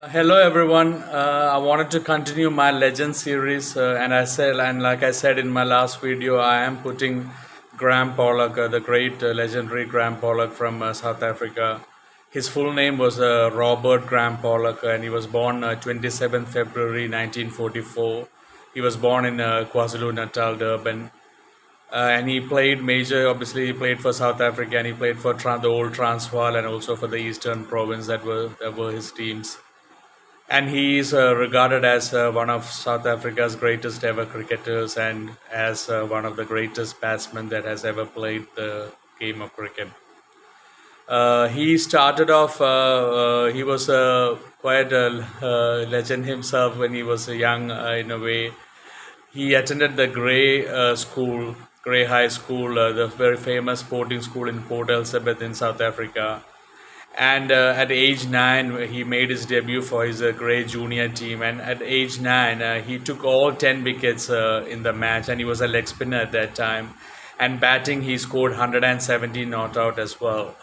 Hello everyone. I wanted to continue my legend series, and like I said in my last video, I am putting Graeme Pollock, the great legendary Graeme Pollock from South Africa. His full name was Robert Graeme Pollock, and he was born 27th February 1944. He was born in KwaZulu Natal, Durban. And he played major, obviously, he played for South Africa and he played for the old Transvaal and also for the Eastern Province that were his teams, and he is regarded as one of South Africa's greatest ever cricketers and as one of the greatest batsmen that has ever played the game of cricket. He started off, he was quite a legend himself when he was young, in a way. He attended the Grey High School, the very famous sporting school in Port Elizabeth in South Africa. And at age 9, he made his debut for his Grey junior team. And at age 9, he took all 10 wickets in the match, and he was a leg spinner at that time. And batting, he scored 170 not out as well.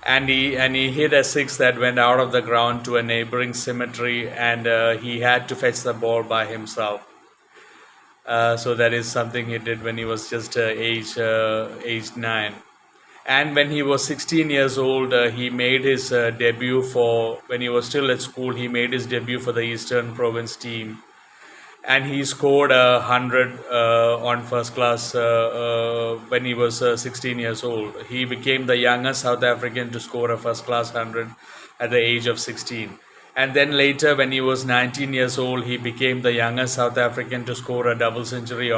And he hit a six that went out of the ground to a neighboring cemetery, and he had to fetch the ball by himself. So that is something he did when he was just age 9. And when he was 16 years old, he made his debut for, when he was still at school, he made his debut for the Eastern Province team. And he scored 100 on first class when he was 16 years old. He became the youngest South African to score a first class 100 at the age of 16. And then later, when he was 19 years old, he became the youngest South African to score a double century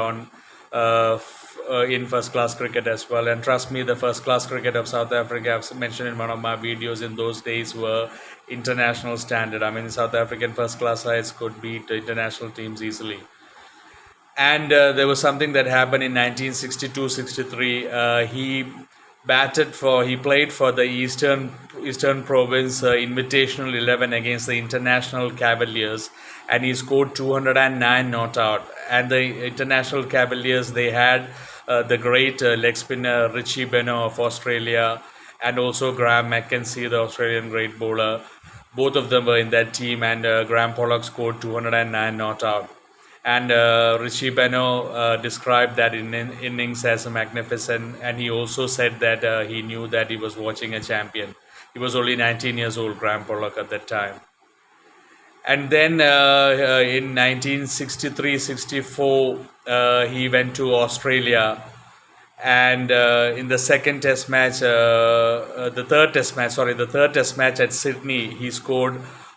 in first class cricket as well. And trust me, the first class cricket of South Africa, I've mentioned in one of my videos, in those days were international standard. I mean, South African first class sides could beat international teams easily. And there was something that happened in 1962-63. He played for the Eastern Province Invitational 11 against the International Cavaliers, and he scored 209 not out. And the International Cavaliers, they had the great leg spinner Richie Benaud of Australia, and also Graham McKenzie, the Australian great bowler. Both of them were in that team, and Graeme Pollock scored 209 not out. And Richie Benaud described that innings as magnificent, and he also said that he knew that he was watching a champion. He was only 19 years old, Graeme Pollock, at that time. And then in 1963-64, he went to Australia, and in the third test match at Sydney, he scored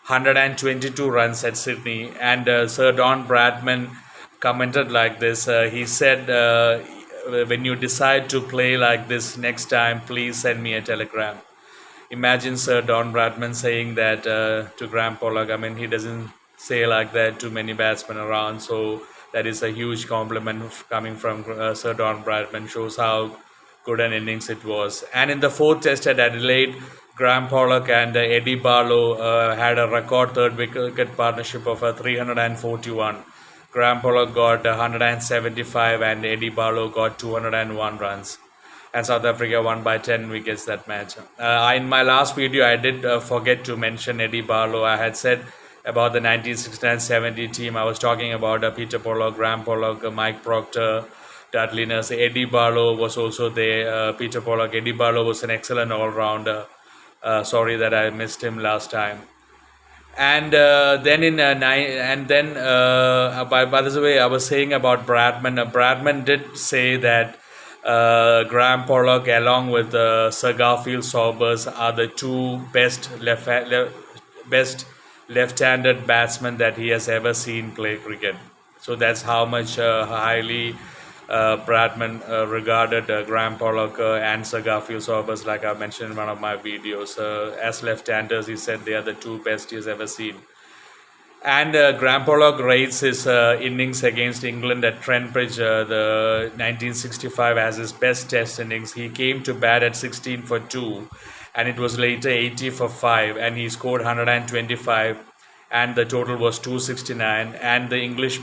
122 runs at Sydney. And Sir Don Bradman commented like this. He said, when you decide to play like this next time, please send me a telegram. Imagine Sir Don Bradman saying that to Graeme Pollock. I mean, he doesn't say like that to many batsmen around. So that is a huge compliment coming from Sir Don Bradman. Shows how good an innings it was. And in the fourth test at Adelaide, Graeme Pollock and Eddie Barlow had a record third wicket partnership of 341. Graeme Pollock got 175 and Eddie Barlow got 201 runs. And South Africa won by 10 wickets that match. In my last video, I did forget to mention Eddie Barlow. I had said about the 1969-70 team. I was talking about Peter Pollock, Graeme Pollock, Mike Proctor, Dudley Nurse. Eddie Barlow was also there. Peter Pollock. Eddie Barlow was an excellent all-rounder. Sorry that I missed him last time. And then by the way, I was saying about Bradman. Bradman did say that Graeme Pollock, along with Sir Garfield Sobers, are the two best left-handed batsmen that he has ever seen play cricket. So that's how much highly Bradman regarded Graeme Pollock and Sir Garfield Sobers, like I mentioned in one of my videos. As left-handers, he said they are the two best he has ever seen. And Graeme Pollock rates his innings against England at Trent Bridge, the 1965, as his best test innings. He came to bat at 16 for 2, and it was later 80 for 5, and he scored 125, and the total was 269. And the English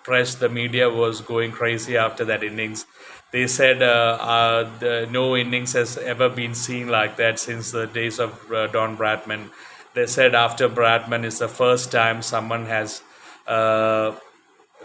press, the media, was going crazy after that innings. They said no innings has ever been seen like that since the days of Don Bradman. They said after Bradman is the first time someone has uh,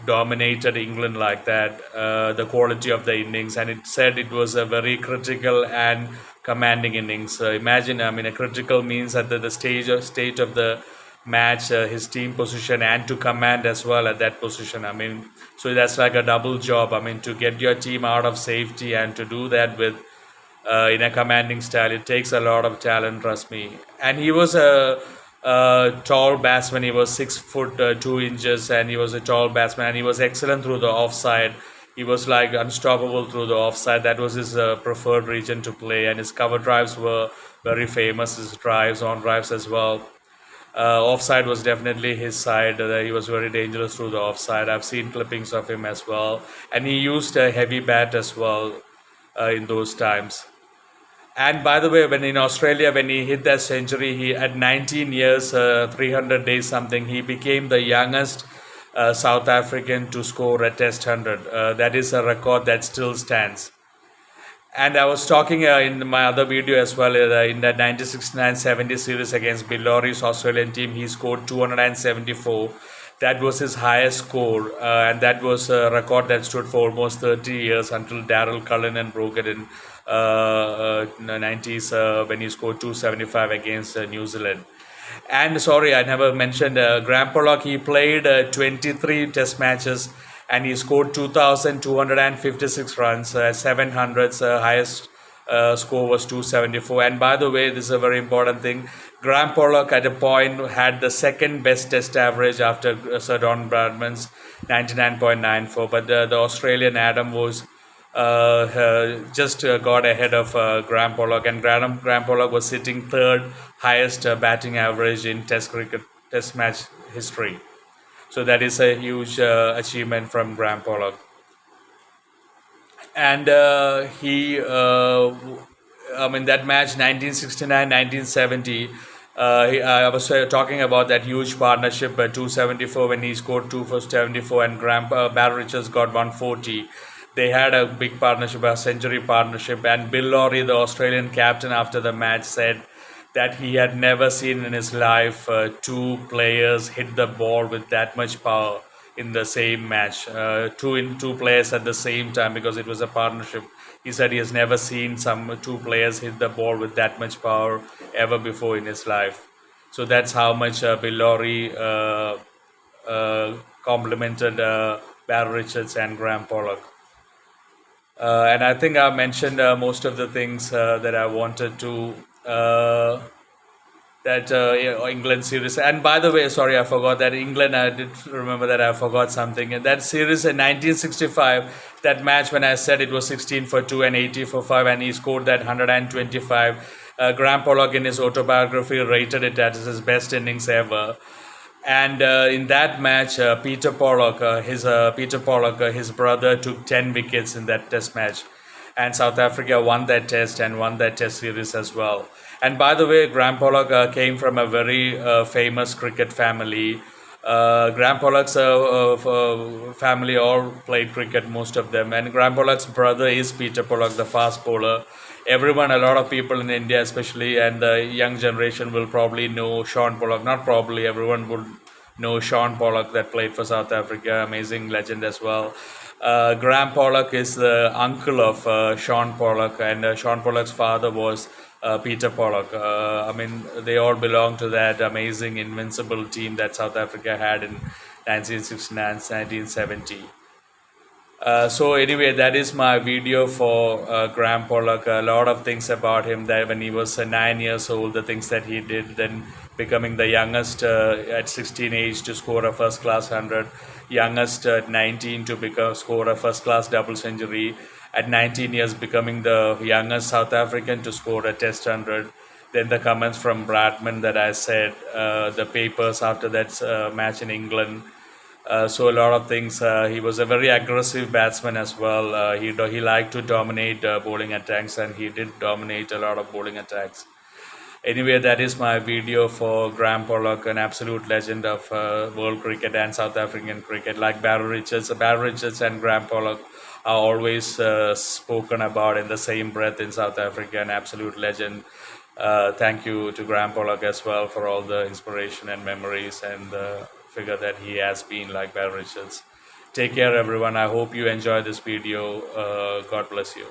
dominated England like that, the quality of the innings, and it said it was a very critical and commanding innings. Imagine, I mean, a critical means at the state of the match, his team position, and to command as well at that position. I mean, so that's like a double job. I mean, to get your team out of safety and to do that with in a commanding style. It takes a lot of talent, trust me. And he was a tall batsman. He was 6 foot 2 inches, and he was a tall batsman. And he was excellent through the offside. He was like unstoppable through the offside. That was his preferred region to play, and his cover drives were very famous. His drives, on drives as well. Offside was definitely his side. He was very dangerous through the offside. I've seen clippings of him as well, and he used a heavy bat as well in those times. And by the way, when in Australia, when he hit that century, he at 19 years, 300 days something, he became the youngest South African to score a Test 100. That is a record that still stands. And I was talking in my other video as well, in the 1969-70 series against Bill Lawry's Australian team, he scored 274. That was his highest score, and that was a record that stood for almost 30 years until Darryl Cullinan broke it in the 90s when he scored 275 against New Zealand. And sorry, I never mentioned Graeme Pollock. He played 23 Test matches and he scored 2,256 runs, 700s. Highest score was 274. And by the way, this is a very important thing. Graeme Pollock at a point had the second best Test average after Sir Don Bradman's 99.94. But the Australian Adam was just got ahead of Graeme Pollock, and Graeme Pollock was sitting third highest batting average in Test cricket, Test match history. So that is a huge achievement from Graeme Pollock. And I mean, that match 1969-1970, I was talking about that huge partnership, 274 when he scored 2 for 74 and Barry Richards got 140. They had a big partnership, a century partnership, and Bill Lawry, the Australian captain, after the match said that he had never seen in his life two players hit the ball with that much power in the same match. Two players at the same time, because it was a partnership. He said he has never seen two players hit the ball with that much power ever before in his life. So that's how much Bill Lawry complimented Barry Richards and Graeme Pollock. And I think I mentioned most of the things that I wanted to England series. And by the way, sorry, I forgot that England. I did remember that I forgot something. And that series in 1965, that match when I said it was 16 for 2 and 80 for 5, and he scored that 125. Graeme Pollock in his autobiography rated it as his best innings ever. And in that match, Peter Pollock, his brother, took 10 wickets in that Test match, and South Africa won that Test and won that Test series as well. And by the way, Graeme Pollock came from a very famous cricket family. Graeme Pollock's family all played cricket, most of them, and Graeme Pollock's brother is Peter Pollock, the fast bowler. Everyone, a lot of people in India especially, and the young generation will probably know Sean Pollock. Not probably, everyone would know Sean Pollock that played for South Africa, amazing legend as well. Graeme Pollock is the uncle of Sean Pollock, and Sean Pollock's father was Peter Pollock. I mean, they all belong to that amazing invincible team that South Africa had in 1969-1970. So anyway, that is my video for Graeme Pollock. A lot of things about him, that when he was 9 years old, the things that he did, then becoming the youngest at 16 age to score a first class 100, youngest at 19 to score a first class double century, at 19 years becoming the youngest South African to score a Test 100. Then the comments from Bradman that I said, the papers after that match in England. So a lot of things. He was a very aggressive batsman as well. He liked to dominate bowling attacks, and he did dominate a lot of bowling attacks. Anyway, that is my video for Graeme Pollock, an absolute legend of world cricket and South African cricket, like Barry Richards. Barry Richards and Graeme Pollock are always spoken about in the same breath in South Africa, an absolute legend. Thank you to Graham Pollock as well for all the inspiration and memories and the figure that he has been like Bear Richards. Take care, everyone. I hope you enjoy this video. God bless you.